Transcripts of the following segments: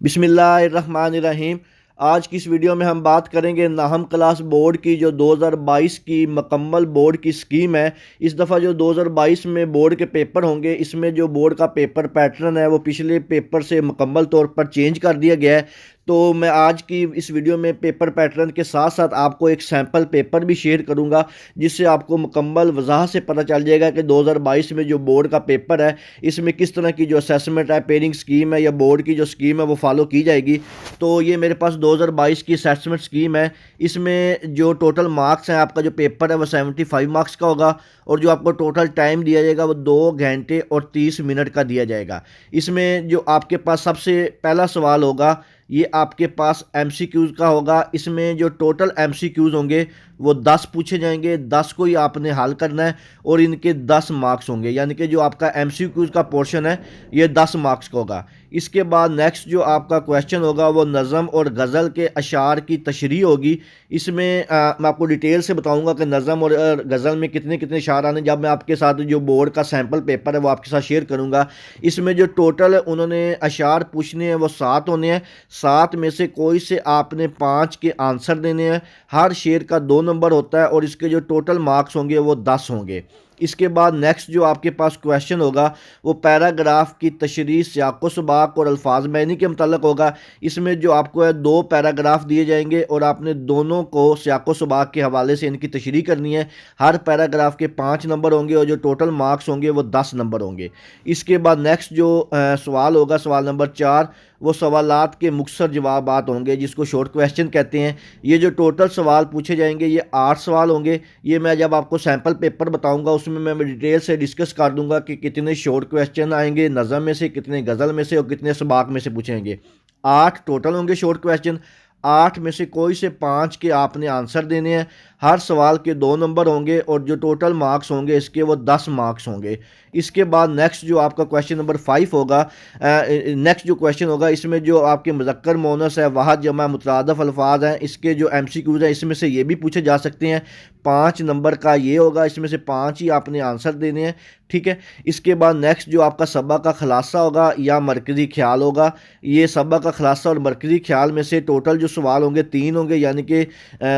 बिस्मिल्लाहिर्रहमानिर्रहीम। आज की इस वीडियो में हम बात करेंगे नाहम क्लास बोर्ड की जो 2022 की मुकम्मल बोर्ड की स्कीम है। इस दफ़ा जो 2022 में बोर्ड के पेपर होंगे, इसमें जो बोर्ड का पेपर पैटर्न है वो पिछले पेपर से मुकम्मल तौर पर चेंज कर दिया गया है। तो मैं आज की इस वीडियो में पेपर पैटर्न के साथ साथ आपको एक सैम्पल पेपर भी शेयर करूंगा, जिससे आपको मुकम्मल वजाहत से पता चल जाएगा कि 2022 में जो बोर्ड का पेपर है इसमें किस तरह की जो असेसमेंट है, पेयरिंग स्कीम है या बोर्ड की जो स्कीम है वो फॉलो की जाएगी। तो ये मेरे पास 2022 की असेसमेंट स्कीम है। इसमें जो टोटल मार्क्स हैं, आपका जो पेपर है वो 75 मार्क्स का होगा और जो आपको टोटल टाइम दिया जाएगा वो 2 घंटे और 30 मिनट का दिया जाएगा। इसमें जो आपके पास सबसे पहला सवाल होगा ये आपके पास एमसीक्यूज़ का होगा। इसमें जो टोटल एमसीक्यूज़ होंगे वो 10 पूछे जाएंगे, 10 को ही आपने हल करना है और इनके 10 मार्क्स होंगे, यानी कि जो आपका एमसीक्यूज़ का पोर्शन है ये 10 मार्क्स का होगा। इसके बाद नेक्स्ट जो आपका क्वेश्चन होगा वो नज़म और गज़ल के अशार की तशरीह होगी। इसमें मैं आपको डिटेल से बताऊंगा कि नज़म और गज़ल में कितने कितने अशार आने, जब मैं आपके साथ जो बोर्ड का सैम्पल पेपर है वो आपके साथ शेयर करूंगा। इसमें जो टोटल उन्होंने अशार पूछने हैं वो 7 होने हैं। 7 में से कोई से आपने 5 के आंसर देने हैं। हर शेर का 2 नंबर होता है और इसके जो टोटल मार्क्स होंगे वो 10 होंगे। इसके बाद नेक्स्ट जो आपके पास क्वेश्चन होगा वो पैराग्राफ की तशरीह, सियाक़ो सबाक़ और अल्फाज मैनी के मुताल्लिक़ होगा। इसमें जो आपको है 2 पैराग्राफ दिए जाएंगे और आपने दोनों को सियाक़ो सबाक़ के हवाले से इनकी तशरीह करनी है। हर पैराग्राफ के 5 नंबर होंगे और जो टोटल मार्क्स होंगे वो 10 नंबर होंगे। इसके बाद नेक्स्ट जो सवाल होगा, सवाल नंबर 4, वो सवालात के मुख्तसर जवाबात होंगे, जिसको शॉर्ट क्वेश्चन कहते हैं। ये जो टोटल सवाल पूछे जाएंगे ये 8 सवाल होंगे। ये मैं जब आपको सैम्पल पेपर बताऊंगा उसमें मैं डिटेल से डिस्कस कर दूंगा कि कितने शॉर्ट क्वेश्चन आएंगे नज़म में से, कितने गज़ल में से और कितने सबाक में से पूछेंगे। 8 टोटल होंगे शॉर्ट क्वेश्चन। 8 में से कोई से 5 के आपने आंसर देने हैं। हर सवाल के 2 नंबर होंगे और जो टोटल मार्क्स होंगे इसके वो 10 मार्क्स होंगे। इसके बाद नेक्स्ट जो आपका क्वेश्चन नंबर 5 होगा, नेक्स्ट जो क्वेश्चन होगा इसमें जो आपके मुज़क्कर मोनस है, वाहद जमा मुतरादफ अल्फाज हैं, इसके जो एमसीक्यूज़ हैं इसमें से ये भी पूछे जा सकते हैं। 5 नंबर का ये होगा, इसमें से 5 ही आपने आंसर देने हैं, ठीक है। इसके बाद नेक्स्ट जो आपका सबक का खुलासा होगा या मरकज़ी ख्याल होगा। ये सबक का खुलासा और मरकज़ी ख्याल में से टोटल जो सवाल होंगे 3 होंगे, यानी कि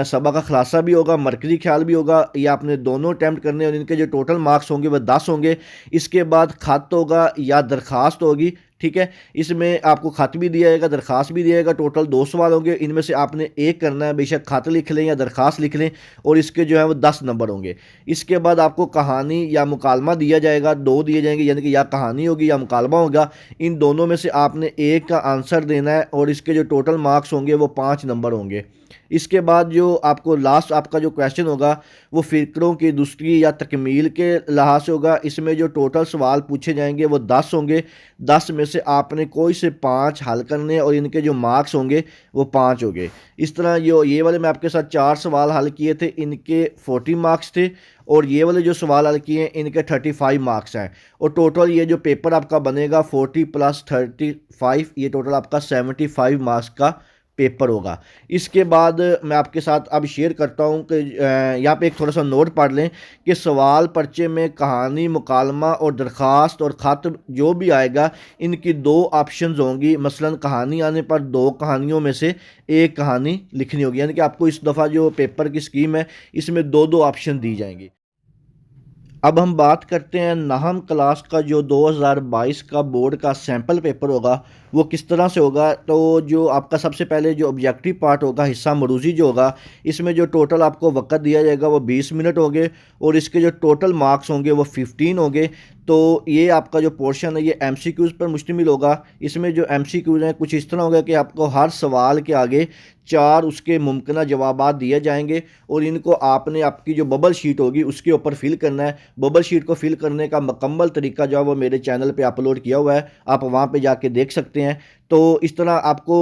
सबक का खुलासा भी होगा, मरकज़ी ख्याल भी होगा। ये आपने दोनों अटैम्प्ट करने और इनके जो टोटल मार्क्स होंगे वह 10 होंगे। इसके बाद खत होगा या दरख्वास्त होगी, ठीक है। इसमें आपको खत भी दिया जाएगा, दरख्वास्त भी दिया जाएगा। टोटल 2 सवाल होंगे, इनमें से आपने एक करना है, बेशक खत लिख लें या दरख्वास्त लिख लें और इसके जो है वो 10 नंबर होंगे। इसके बाद आपको कहानी या मुकालमा दिया जाएगा, 2 दिए जाएंगे, यानी कि या कहानी होगी या मुकालमा होगा। इन दोनों में से आपने एक का आंसर देना है और इसके जो टोटल मार्क्स होंगे वो 5 नंबर होंगे। इसके बाद जो आपको लास्ट आपका जो क्वेश्चन होगा वो फ़िक्रों की दुरुस्ती या तकमील के लिहाज से होगा। इसमें जो टोटल सवाल पूछे जाएंगे वो 10 होंगे। 10 में से आपने कोई से 5 हल करने और इनके जो मार्क्स होंगे वो 5 होंगे। इस तरह जो ये वाले मैं आपके साथ 4 सवाल हल किए थे, इनके 40 मार्क्स थे और ये वाले जो सवाल हल किए हैं इनके 35 मार्क्स हैं। और टोटल ये जो पेपर आपका बनेगा 40 + 35, ये टोटल आपका 75 मार्क्स का पेपर होगा। इसके बाद मैं आपके साथ अब शेयर करता हूं कि यहाँ पे एक थोड़ा सा नोट पढ़ लें कि सवाल पर्चे में कहानी, मुकालमा और दरख्वास्त और ख़त जो भी आएगा इनकी 2 ऑप्शंस होंगी। मसलन कहानी आने पर 2 कहानियों में से एक कहानी लिखनी होगी, यानी कि आपको इस दफ़ा जो पेपर की स्कीम है इसमें 2-2 ऑप्शन दी जाएंगी। अब हम बात करते हैं नाहम क्लास का जो 2022 का बोर्ड का सैम्पल पेपर होगा वो किस तरह से होगा। तो जो आपका सबसे पहले जो ऑब्जेक्टिव पार्ट होगा, हिस्सा मरूज़ी जो होगा, इसमें जो टोटल आपको वक्त दिया जाएगा वो 20 मिनट होंगे और इसके जो टोटल मार्क्स होंगे वो 15 होंगे। तो ये आपका जो पोर्शन है ये एमसीक्यूज़ पर मुश्तमिल होगा। इसमें जो एमसीक्यूज़ हैं कुछ इस तरह होगा कि आपको हर सवाल के आगे 4 उसके मुमकिन जवाबात दिए जाएंगे और इनको आपने आपकी जो बबल शीट होगी उसके ऊपर फिल करना है। बबल शीट को फिल करने का मुकम्मल तरीका जो है वो मेरे चैनल पे अपलोड किया हुआ है, आप वहाँ पे जाके देख सकते हैं। तो इस तरह आपको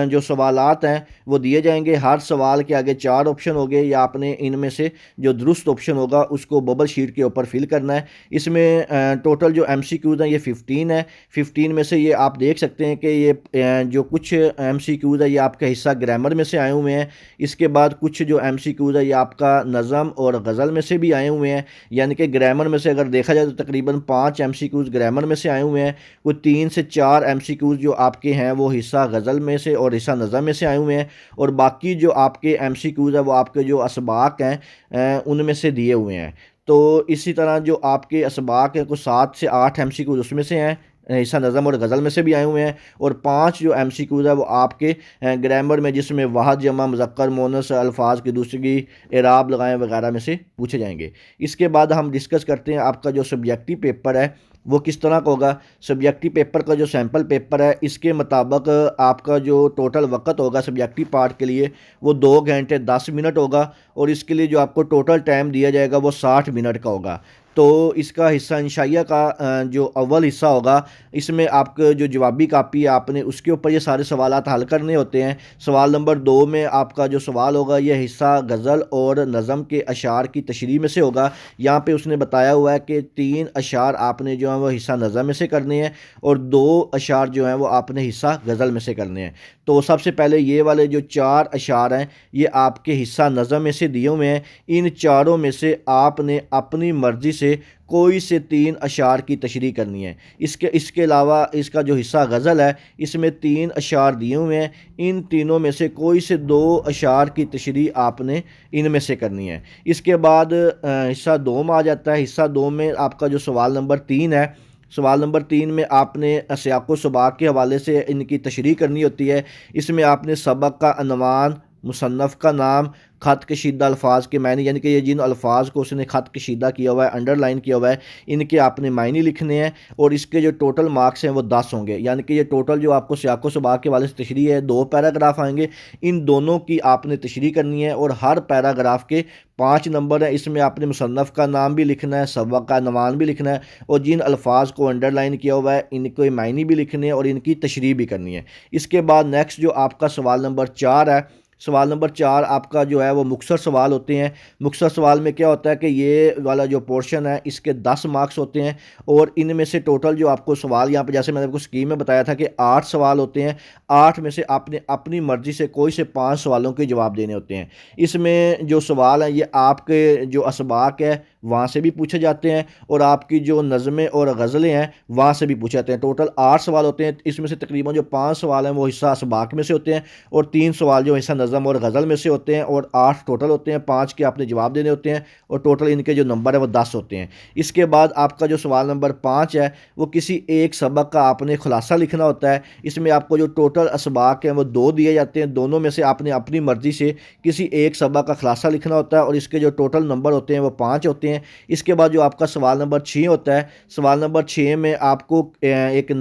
जो सवालात हैं वो दिए जाएंगे। हर सवाल के आगे 4 ऑप्शन होंगे या आपने इनमें से जो दुरुस्त ऑप्शन होगा उसको बबल शीट के ऊपर फिल करना है। इसमें टोटल जो एमसीक्यूज़ हैं ये 15 है। 15 में से ये आप देख सकते हैं कि ये जो कुछ एमसीक्यूज़ है ये आपका हिस्सा ग्रामर में से आए हुए हैं। इसके बाद कुछ जो एमसीक्यूज़ है ये आपका नज़म और गज़ल में से भी आए हुए हैं, यानी कि ग्रामर में से अगर देखा जाए तो तकरीबन 5 एमसीक्यूज़ ग्रामर में से आए हुए हैं। कोई 3 से 4 एमसीक्यूज़ जो आपके हैं वो हिस्सा गज़ल में से और हिस्सा नज़म में से आए हुए हैं, और बाकी जो आपके MCQs है वो आपके जो असबाक हैं उनमें से दिए हुए हैं। तो इसी तरह जो आपके असबाक हैं कुछ 7 से 8 MCQs उसमें से हैं, हिस्सा नज़म और गज़ल में से भी आए हुए हैं, और 5 जो MCQs है वो आपके ग्रामर में जिसमें वाहद जमा मुज़क्कर मोनस अल्फाज की दूसरी एराब लगाएं वगैरह में से पूछे जाएंगे। इसके बाद हम डिस्कस करते हैं आपका जो सब्जेक्टिव पेपर है वो किस तरह का होगा। सब्जेक्टिव पेपर का जो सैम्पल पेपर है इसके मुताबिक आपका जो टोटल वक्त होगा सब्जेक्टिव पार्ट के लिए वो 2 घंटे 10 मिनट होगा, और इसके लिए जो आपको टोटल टाइम दिया जाएगा वो 60 मिनट का होगा। तो इसका हिस्सा इंशाइया का जो अव्वल हिस्सा होगा इसमें आपका जो जवाबी कापी है आपने उसके ऊपर ये सारे सवालात हल करने होते हैं। सवाल नंबर 2 में आपका जो सवाल होगा ये हिस्सा गज़ल और नज़म के अशार की तशरीह में से होगा। यहाँ पे उसने बताया हुआ है कि 3 अशार आपने जो है वो हिस्सा नज़म में से करने हैं और 2 अशार जो हैं वो आपने हिस्सा गज़ल में से करने हैं। तो सबसे पहले ये वाले जो 4 अशार हैं ये आपके हिस्सा नज़म में से दिए हुए हैं। इन चारों में से आपने अपनी मर्ज़ी से कोई से 3 अशार की तशरीह करनी है। इसके अलावा इसका जो हिस्सा गज़ल है इसमें 3 अशार दिए हुए हैं, इन तीनों में से कोई से 2 अशार की तशरीह आपने इनमें से करनी है। इसके बाद हिस्सा 2 में आ जाता है। हिस्सा 2 में आपका जो सवाल नंबर 3 है, सवाल नंबर 3 में आपने अस्याक़ व सबाक़ के हवाले से इनकी तशरीह करनी होती है। इसमें आपने सबक का अनवान, मुसन्नफ़ का नाम, ख़त कशीदा अल्फाज के मायने, यानी कि ये जिन अल्फाज को उसने ख़त कशीदा किया हुआ है, अंडरलाइन किया हुआ है, इनके आपने मायने लिखने हैं, और इसके जो टोटल मार्क्स हैं वो 10 होंगे। यानी कि ये टोटल जो आपको सियाक़ व सबाक़ के वाले से तशरीह है 2 पैराग्राफ आएंगे, इन दोनों की आपने तशरीह करनी है, और हर पैराग्राफ के 5 नंबर है। इसमें आपने मुसन्नफ़ का नाम भी लिखना है, सबक का नवान भी लिखना है, और जिन अल्फाज को अंडरलाइन किया हुआ है इनके मायने भी लिखने हैं और इनकी तशरीह भी करनी है। इसके बाद नेक्स्ट जो आपका सवाल नंबर 4 है, सवाल नंबर 4 आपका जो है वो मुख्तसर सवाल होते हैं। मुख्तसर सवाल में क्या होता है कि ये वाला जो पोर्शन है इसके 10 मार्क्स होते हैं, और इनमें से टोटल जो आपको सवाल यहाँ पे जैसे मैंने आपको स्कीम में बताया था कि 8 सवाल होते हैं, 8 में से आपने अपनी मर्ज़ी से कोई से 5 सवालों के जवाब देने होते हैं। इसमें जो सवाल हैं ये आपके जो असबाक है वहाँ से भी पूछे जाते हैं, और आपकी जो नज़में और गज़लें हैं वहाँ से भी पूछे जाते हैं। टोटल 8 सवाल होते हैं। इसमें से तकरीबन जो 5 सवाल हैं वो हिस्सा असबाक में से होते हैं, और 3 सवाल जो हिस्सा नज़म और गज़ल में से होते हैं, और 8 टोटल होते हैं। 5 के आपने जवाब देने होते हैं, और टोटल इनके जो नंबर है वो 10 होते हैं। इसके बाद आपका जो सवाल नंबर 5 है वो किसी एक सबक का आपने खुलासा लिखना होता है। इसमें आपको जो टोटल असबाक हैं वो 2 दिए जाते हैं, दोनों में से आपने अपनी मर्ज़ी से किसी एक सबक का खुलासा लिखना होता है, और इसके जो टोटल नंबर होते हैं वो 5 होते हैं। इसके बाद जो आपका सवाल नंबर 6 होता है, सवाल नंबर 6 में आपको एक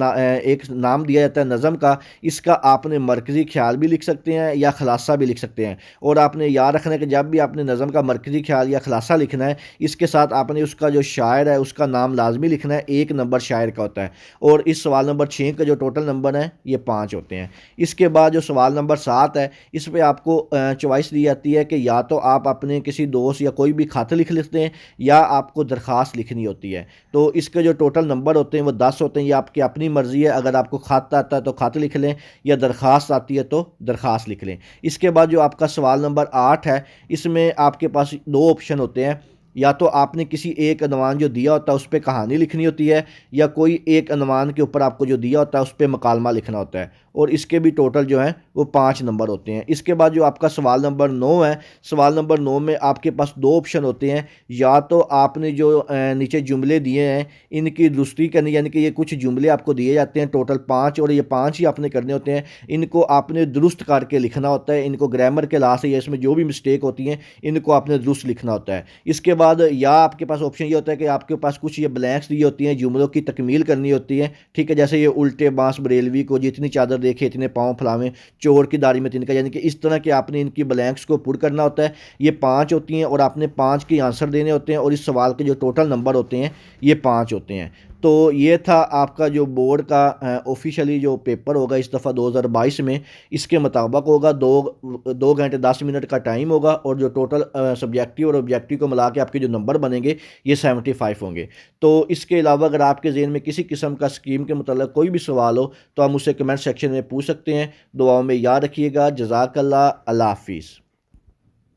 नाम दिया जाता है नज़म का। इसका आपने मरकज़ी ख्याल भी लिख सकते हैं या खुलासा भी लिख सकते हैं, और आपने याद रखना है कि जब भी आपने नज़म का मरकज़ी ख्याल या खुलासा लिखना है इसके साथ आपने उसका जो शायर है उसका नाम लाजमी लिखना है। 1 नंबर शायर का होता है, और इस सवाल नंबर 6 का जो टोटल नंबर है ये 5 होते हैं। इसके बाद जो सवाल नंबर 7 है इस पर आपको चॉइस दी जाती है कि या तो आप अपने किसी दोस्त या कोई भी खत लिख लेते हैं या आपको दरख्वास्त लिखनी होती है। तो इसके जो टोटल नंबर होते हैं वो 10 होते हैं। ये आपकी अपनी मर्ज़ी है, अगर आपको खत आता है तो खत लिख लें, या दरख्वास्त आती है तो दरख्वास्त लिख लें। इसके बाद जो आपका सवाल नंबर 8 है इसमें आपके पास 2 ऑप्शन होते हैं, या तो आपने किसी एक अनवान जो दिया होता है उस पर कहानी लिखनी होती है, या कोई एक अनवान के ऊपर आपको जो दिया होता है उस पर मकालमा लिखना होता है, और इसके भी टोटल जो है वो 5 नंबर होते हैं। इसके बाद जो आपका सवाल नंबर 9 है, सवाल नंबर 9 में आपके पास 2 ऑप्शन होते हैं, या तो आपने जो नीचे जुमले दिए हैं इनकी दुरुस्ती करनी, यानी कि ये कुछ जुमले आपको दिए जाते हैं टोटल 5, और ये 5 ही आपने करने होते हैं। इनको आपने दुरुस्त करके लिखना होता है, इनको ग्रामर के लिहाज से या इसमें जो भी मिस्टेक होती हैं इनको आपने दुरुस्त लिखना होता है। इसके बाद या आपके पास ऑप्शन ये होता है कि आपके पास कुछ ये ब्लैंक्स दी होती हैं, जुमलों की तकमील करनी होती है, ठीक है, जैसे ये उल्टे बांस बरेलवी को जितनी चादर देखे इतने पाँव फैलावें, चोर की दाढ़ी में तिनका, यानी कि इस तरह के आपने इनकी ब्लैंक्स को पुर करना होता है। ये 5 होती हैं, और आपने 5 के आंसर देने होते हैं, और इस सवाल के जो टोटल नंबर होते हैं ये 5 होते हैं। तो ये था आपका जो बोर्ड का ऑफिशियली जो पेपर होगा इस दफ़ा 2022 में, इसके मुताबिक होगा 2 घंटे 10 मिनट का टाइम होगा, और जो टोटल सब्जेक्टिव और ऑब्जेक्टिव को मिला के आपके जो नंबर बनेंगे ये 75 होंगे। तो इसके अलावा अगर आपके ज़हन में किसी किस्म का स्कीम के मतलब कोई भी सवाल हो तो आप मुझसे कमेंट सेक्शन में पूछ सकते हैं। दुआओं में याद रखिएगा। जज़ाकल्लाह। अल्लाह हाफिज़।